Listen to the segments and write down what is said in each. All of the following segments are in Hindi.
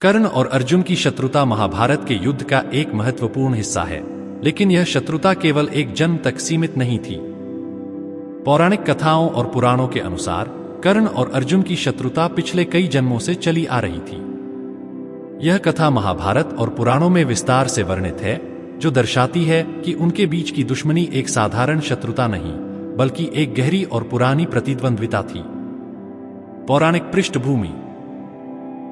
कर्ण और अर्जुन की शत्रुता महाभारत के युद्ध का एक महत्वपूर्ण हिस्सा है, लेकिन यह शत्रुता केवल एक जन्म तक सीमित नहीं थी। पौराणिक कथाओं और पुराणों के अनुसार कर्ण और अर्जुन की शत्रुता पिछले कई जन्मों से चली आ रही थी। यह कथा महाभारत और पुराणों में विस्तार से वर्णित है, जो दर्शाती है कि उनके बीच की दुश्मनी एक साधारण शत्रुता नहीं, बल्कि एक गहरी और पुरानी प्रतिद्वंद्विता थी। पौराणिक पृष्ठभूमि।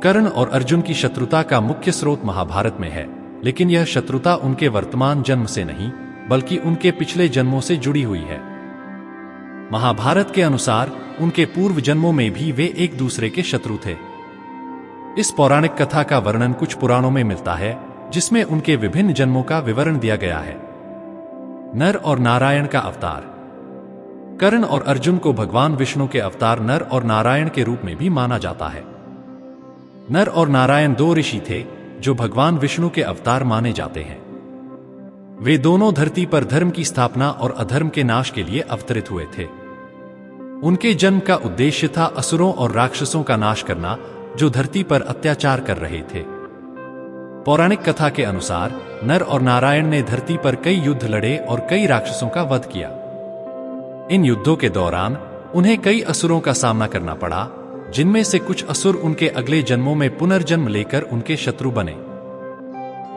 कर्ण और अर्जुन की शत्रुता का मुख्य स्रोत महाभारत में है, लेकिन यह शत्रुता उनके वर्तमान जन्म से नहीं, बल्कि उनके पिछले जन्मों से जुड़ी हुई है। महाभारत के अनुसार उनके पूर्व जन्मों में भी वे एक दूसरे के शत्रु थे। इस पौराणिक कथा का वर्णन कुछ पुराणों में मिलता है, जिसमें उनके विभिन्न जन्मों का विवरण दिया गया है। नर और नारायण का अवतार। कर्ण और अर्जुन को भगवान विष्णु के अवतार नर और नारायण के रूप में भी माना जाता है। नर और नारायण दो ऋषि थे जो भगवान विष्णु के अवतार माने जाते हैं। वे दोनों धरती पर धर्म की स्थापना और अधर्म के नाश के लिए अवतरित हुए थे। उनके जन्म का उद्देश्य था असुरों और राक्षसों का नाश करना, जो धरती पर अत्याचार कर रहे थे। पौराणिक कथा के अनुसार नर और नारायण ने धरती पर कई युद्ध लड़े और कई राक्षसों का वध किया। इन युद्धों के दौरान उन्हें कई असुरों का सामना करना पड़ा, जिनमें से कुछ असुर उनके अगले जन्मों में पुनर्जन्म लेकर उनके शत्रु बने।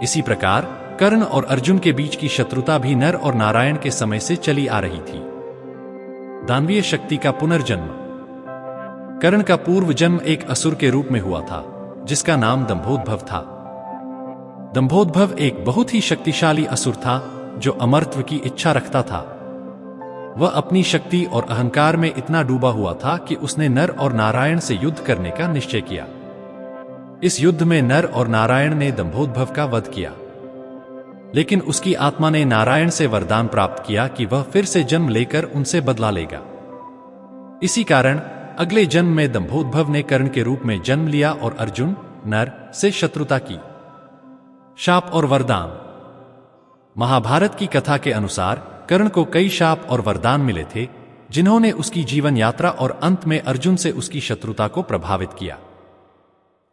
इसी प्रकार कर्ण और अर्जुन के बीच की शत्रुता भी नर और नारायण के समय से चली आ रही थी। दानवीय शक्ति का पुनर्जन्म। कर्ण का पूर्व जन्म एक असुर के रूप में हुआ था, जिसका नाम दंभोद्भव था। दंभोद्भव एक बहुत ही शक्तिशाली असुर था, जो अमरत्व की इच्छा रखता था। वह अपनी शक्ति और अहंकार में इतना डूबा हुआ था कि उसने नर और नारायण से युद्ध करने का निश्चय किया। इस युद्ध में नर और नारायण ने दंभोद्भव का वध किया, लेकिन उसकी आत्मा ने नारायण से वरदान प्राप्त किया कि वह फिर से जन्म लेकर उनसे बदला लेगा। इसी कारण अगले जन्म में दंभोद्भव ने कर्ण के रूप में जन्म लिया और अर्जुन नर से शत्रुता की। शाप और वरदान। महाभारत की कथा के अनुसार कर्ण को कई शाप और वरदान मिले थे, जिन्होंने उसकी जीवन यात्रा और अंत में अर्जुन से उसकी शत्रुता को प्रभावित किया।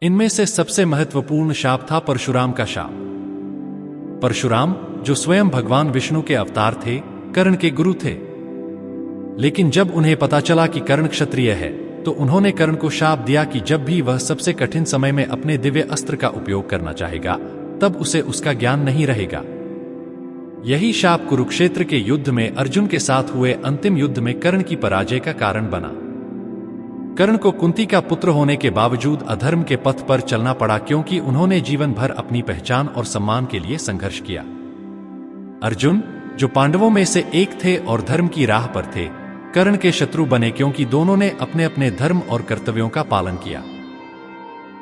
इनमें से सबसे महत्वपूर्ण शाप था परशुराम का शाप। परशुराम, जो स्वयं भगवान विष्णु के अवतार थे, कर्ण के गुरु थे। लेकिन जब उन्हें पता चला कि कर्ण क्षत्रिय है, तो उन्होंने कर्ण को शाप दिया कि जब भी वह सबसे कठिन समय में अपने दिव्य अस्त्र का उपयोग करना चाहेगा, तब उसे उसका ज्ञान नहीं रहेगा। यही शाप कुरुक्षेत्र के युद्ध में अर्जुन के साथ हुए अंतिम युद्ध में कर्ण की पराजय का कारण बना। कर्ण को कुंती का पुत्र होने के बावजूद अधर्म के पथ पर चलना पड़ा, क्योंकि उन्होंने जीवन भर अपनी पहचान और सम्मान के लिए संघर्ष किया। अर्जुन, जो पांडवों में से एक थे और धर्म की राह पर थे, कर्ण के शत्रु बने, क्योंकि दोनों ने अपने अपने धर्म और कर्तव्यों का पालन किया।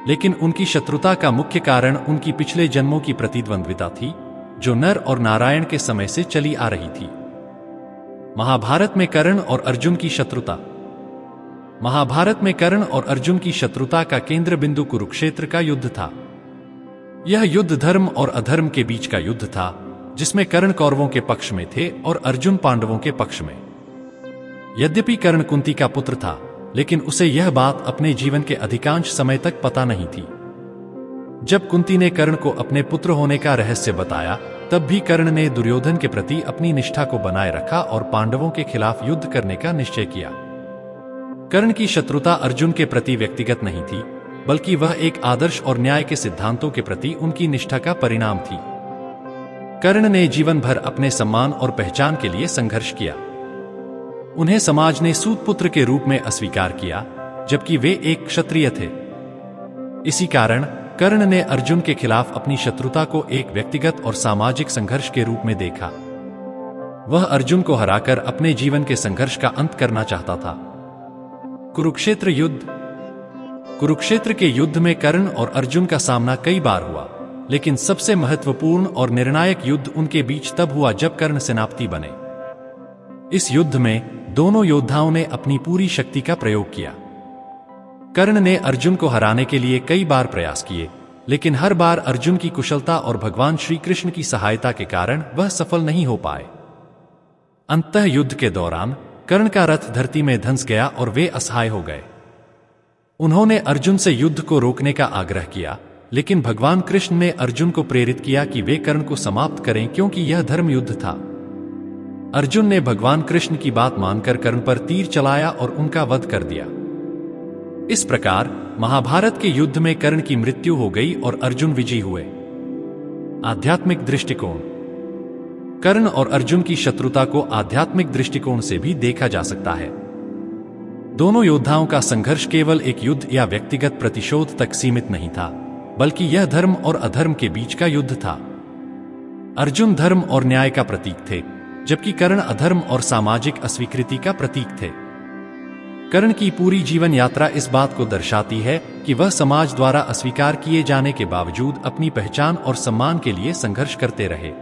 लेकिन उनकी शत्रुता का मुख्य कारण उनकी पिछले जन्मों की प्रतिद्वंद्विता थी, जो नर और नारायण के समय से चली आ रही थी। महाभारत में कर्ण और अर्जुन की शत्रुता। महाभारत में कर्ण और अर्जुन की शत्रुता का केंद्र बिंदु कुरुक्षेत्र का युद्ध था। यह युद्ध धर्म और अधर्म के बीच का युद्ध था, जिसमें कर्ण कौरवों के पक्ष में थे और अर्जुन पांडवों के पक्ष में। यद्यपि कर्ण कुंती का पुत्र था, लेकिन उसे यह बात अपने जीवन के अधिकांश समय तक पता नहीं थी। जब कुंती ने कर्ण को अपने पुत्र होने का रहस्य बताया, तब भी कर्ण ने दुर्योधन के प्रति अपनी निष्ठा को बनाए रखा और पांडवों के खिलाफ युद्ध करने का निश्चय किया। कर्ण की शत्रुता अर्जुन के प्रति व्यक्तिगत नहीं थी, बल्कि वह एक आदर्श और न्याय के सिद्धांतों के प्रति उनकी निष्ठा का परिणाम थी। कर्ण ने जीवन भर अपने सम्मान और पहचान के लिए संघर्ष किया। उन्हें समाज ने सूत पुत्र के रूप में अस्वीकार किया, जबकि वे एक क्षत्रिय थे। इसी कारण कर्ण ने अर्जुन के खिलाफ अपनी शत्रुता को एक व्यक्तिगत और सामाजिक संघर्ष के रूप में देखा। वह अर्जुन को हराकर अपने जीवन के संघर्ष का अंत करना चाहता था। कुरुक्षेत्र युद्ध। कुरुक्षेत्र के युद्ध में कर्ण और अर्जुन का सामना कई बार हुआ, लेकिन सबसे महत्वपूर्ण और निर्णायक युद्ध उनके बीच तब हुआ जब कर्ण सेनापति बने। इस युद्ध में दोनों योद्धाओं ने अपनी पूरी शक्ति का प्रयोग किया। कर्ण ने अर्जुन को हराने के लिए कई बार प्रयास किए, लेकिन हर बार अर्जुन की कुशलता और भगवान श्री कृष्ण की सहायता के कारण वह सफल नहीं हो पाए। अंततः युद्ध के दौरान कर्ण का रथ धरती में धंस गया और वे असहाय हो गए। उन्होंने अर्जुन से युद्ध को रोकने का आग्रह किया, लेकिन भगवान कृष्ण ने अर्जुन को प्रेरित किया कि वे कर्ण को समाप्त करें क्योंकि यह धर्म युद्ध था। अर्जुन ने भगवान कृष्ण की बात मानकर कर्ण पर तीर चलाया और उनका वध कर दिया। इस प्रकार महाभारत के युद्ध में कर्ण की मृत्यु हो गई और अर्जुन विजयी हुए। आध्यात्मिक दृष्टिकोण। कर्ण और अर्जुन की शत्रुता को आध्यात्मिक दृष्टिकोण से भी देखा जा सकता है। दोनों योद्धाओं का संघर्ष केवल एक युद्ध या व्यक्तिगत प्रतिशोध तक सीमित नहीं था, बल्कि यह धर्म और अधर्म के बीच का युद्ध था। अर्जुन धर्म और न्याय का प्रतीक थे, जबकि कर्ण अधर्म और सामाजिक अस्वीकृति का प्रतीक थे। कर्ण की पूरी जीवन यात्रा इस बात को दर्शाती है कि वह समाज द्वारा अस्वीकार किए जाने के बावजूद अपनी पहचान और सम्मान के लिए संघर्ष करते रहे।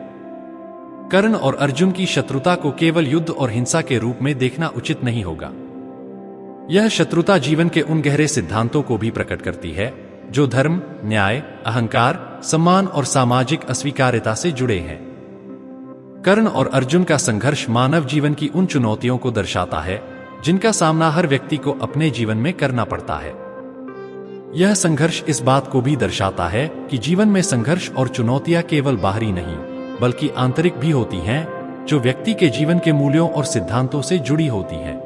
कर्ण और अर्जुन की शत्रुता को केवल युद्ध और हिंसा के रूप में देखना उचित नहीं होगा। यह शत्रुता जीवन के उन गहरे सिद्धांतों को भी प्रकट करती है जो धर्म, न्याय, अहंकार, सम्मान और सामाजिक अस्वीकार्यता से जुड़े हैं। कर्ण और अर्जुन का संघर्ष मानव जीवन की उन चुनौतियों को दर्शाता है जिनका सामना हर व्यक्ति को अपने जीवन में करना पड़ता है। यह संघर्ष इस बात को भी दर्शाता है कि जीवन में संघर्ष और चुनौतियां केवल बाहरी नहीं, बल्कि आंतरिक भी होती हैं, जो व्यक्ति के जीवन के मूल्यों और सिद्धांतों से जुड़ी होती हैं।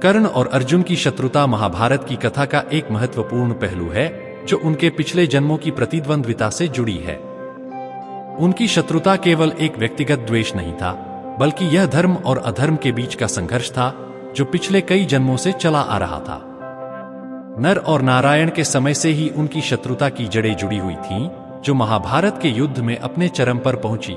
कर्ण और अर्जुन की शत्रुता महाभारत की कथा का एक महत्वपूर्ण पहलू है, जो उनके पिछले जन्मों की प्रतिद्वंद्विता से जुड़ी है। उनकी शत्रुता केवल एक व्यक्तिगत द्वेष नहीं था, बल्कि यह धर्म और अधर्म के बीच का संघर्ष था, जो पिछले कई जन्मों से चला आ रहा था। नर और नारायण के समय से ही उनकी शत्रुता की जड़ें जुड़ी हुई थीं, जो महाभारत के युद्ध में अपने चरम पर पहुंची।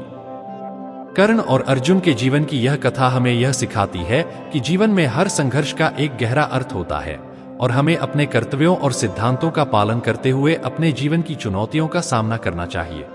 कर्ण और अर्जुन के जीवन की यह कथा हमें यह सिखाती है कि जीवन में हर संघर्ष का एक गहरा अर्थ होता है और हमें अपने कर्तव्यों और सिद्धांतों का पालन करते हुए अपने जीवन की चुनौतियों का सामना करना चाहिए।